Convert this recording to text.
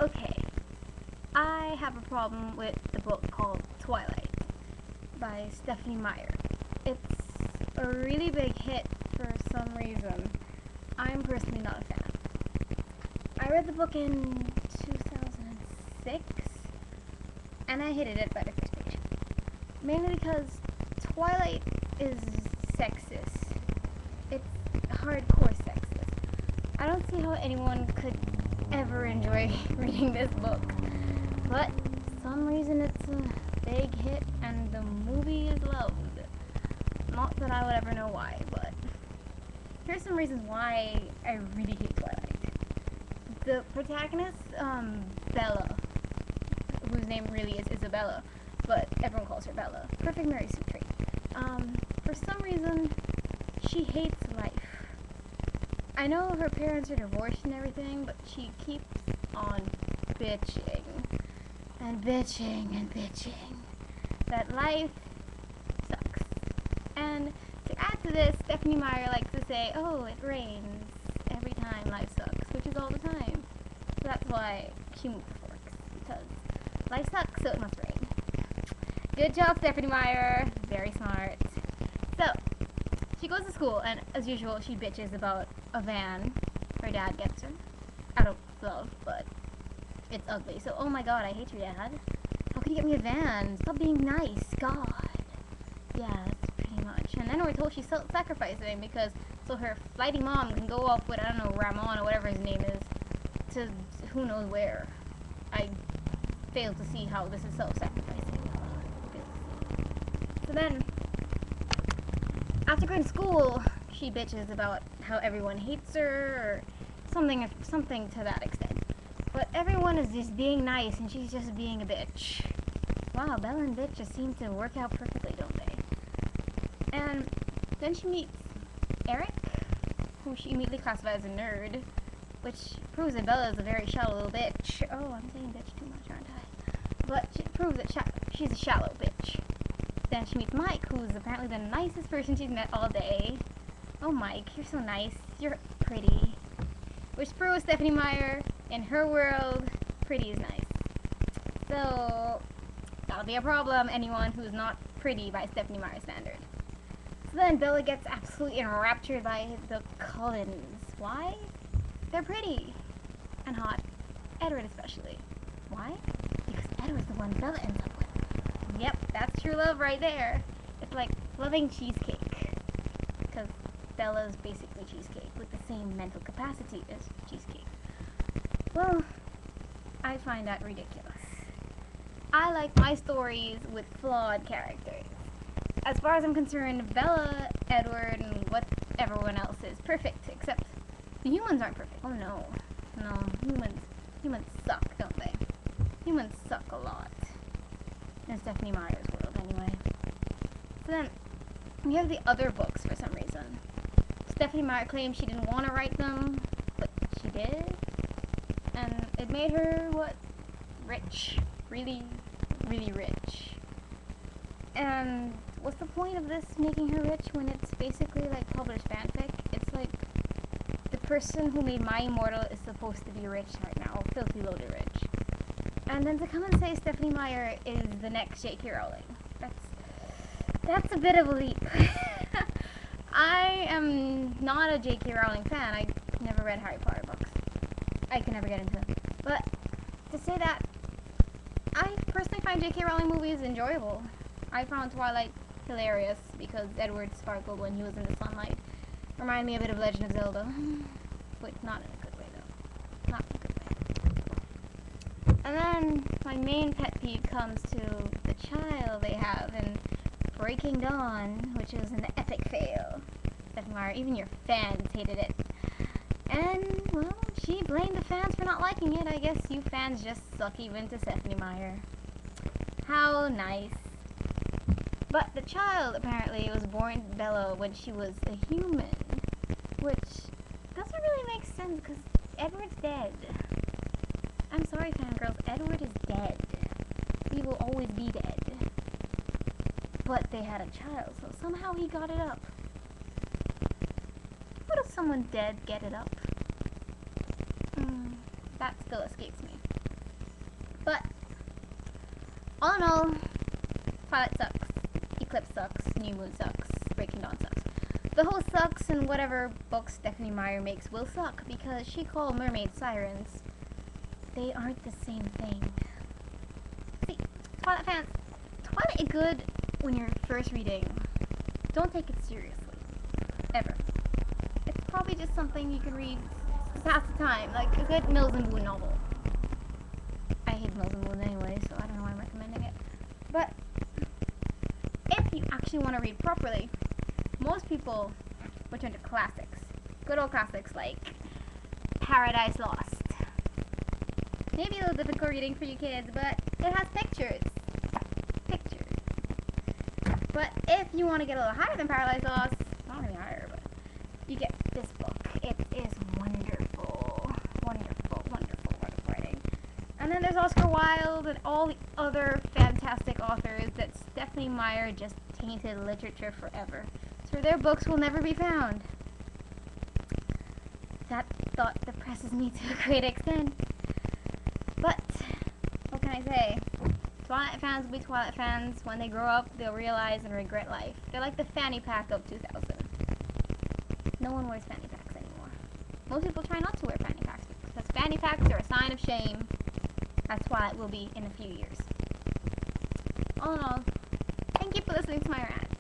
Okay, I have a problem with the book called Twilight by Stephanie Meyer. It's a really big hit for some reason. I'm personally not a fan. I read the book in 2006, and I hated it by the first page. Mainly because Twilight is sexist. It's hardcore sexist. I don't see how anyone could ever enjoy reading this book, but for some reason it's a big hit and the movie is loved. Not that I would ever know why, but here's some reasons why I really hate Twilight. The protagonist, Bella, whose name really is Isabella, but everyone calls her Bella. Perfect Mary Sue trait. For some reason, she hates life. I know her parents are divorced and everything, but she keeps on bitching and bitching and bitching that life sucks. And to add to this, Stephanie Meyer likes to say, oh, it rains every time life sucks, which is all the time. So that's why she moved to Forks, because life sucks, so it must rain. Good job, Stephanie Meyer. Very smart. So, she goes to school, and as usual, she bitches about a van her dad gets her. Out of love, but it's ugly. So, oh my god, I hate your dad. How can you get me a van? Stop being nice. God. Yeah, that's pretty much. And then we're told she's self-sacrificing because so her flighty mom can go off with, I don't know, Ramon or whatever his name is, to who knows where. I fail to see how this is self-sacrificing. So then, after going to school, she bitches about how everyone hates her, or something to that extent. But everyone is just being nice, and she's just being a bitch. Wow, Bella and bitch just seem to work out perfectly, don't they? And then she meets Eric, who she immediately classifies as a nerd, which proves that Bella is a very shallow little bitch. Oh, I'm saying bitch too much, aren't I? But it proves that she's a shallow bitch. Then she meets Mike, who's apparently the nicest person she's met all day. Oh, Mike, you're so nice. You're pretty. Which proves Stephanie Meyer, in her world, pretty is nice. So, that'll be a problem, anyone who's not pretty by Stephanie Meyer's standard. So then Bella gets absolutely enraptured by the Cullens. Why? They're pretty. And hot. Edward especially. Why? Because Edward's the one Bella ends up with. Yep, that's true love right there. It's like loving cheesecake. Because Bella's basically cheesecake with the same mental capacity as cheesecake. Well, I find that ridiculous. I like my stories with flawed characters. As far as I'm concerned, Bella, Edward, and what everyone else is perfect, except the humans aren't perfect. Oh no. No, humans suck, don't they? Humans suck a lot. In Stephanie Meyer's world, anyway. So then, we have the other books for some reason. Stephanie Meyer claimed she didn't want to write them, but she did. And it made her, what? Rich. Really, really rich. And what's the point of this making her rich when it's basically like published fanfic? It's like the person who made My Immortal is supposed to be rich right now, filthy loaded rich. And then to come and say Stephanie Meyer is the next J.K. Rowling, that's a bit of a leap. I am not a J.K. Rowling fan. I never read Harry Potter books. I can never get into them. But to say that, I personally find J.K. Rowling movies enjoyable. I found Twilight hilarious because Edward sparkled when he was in the sunlight. Remind me a bit of Legend of Zelda. But not in a good way, though. Not in a good way. And then my main pet peeve comes to the child they have in Breaking Dawn, which is an epic fail. Stephanie Meyer, even your fans hated it. And, well, she blamed the fans for not liking it. I guess you fans just suck even to Stephanie Meyer. How nice. But the child, apparently, was born Bella when she was a human. Which doesn't really make sense, because Edward's dead. I'm sorry, fangirls, Edward is dead. He will always be dead. But they had a child, so somehow he got it up. How does someone dead get it up? That still escapes me. All in all, Twilight sucks. Eclipse sucks. New Moon sucks. Breaking Dawn sucks. The whole sucks, and whatever book Stephanie Meyer makes will suck because she called mermaids sirens. They aren't the same thing. See, Twilight fans, Twilight is good when you're first reading. Don't take it seriously. Ever. It's probably just something you can read to pass the time, like a good Mills and Boon novel. I hate Mills and Boon anyway, so I don't know why I'm recommending it. But if you actually want to read properly, most people would turn to classics. Good old classics like Paradise Lost. Maybe a little difficult reading for you kids, but it has pictures. Pictures. But if you want to get a little higher than Paradise Lost, not really higher, but you get this book. It is wonderful. Wonderful, wonderful, wonderful writing. And then there's Oscar Wilde and all the other fantastic authors that Stephanie Meyer just tainted literature forever. So their books will never be found. That thought depresses me to a great extent. But, what can I say? Twilight fans will be Twilight fans. When they grow up, they'll realize and regret life. They're like the fanny pack of 2000. No one wears fanny packs anymore. Most people try not to wear fanny packs because fanny packs are a sign of shame, as Twilight will be in a few years. All in all, thank you for listening to my rant.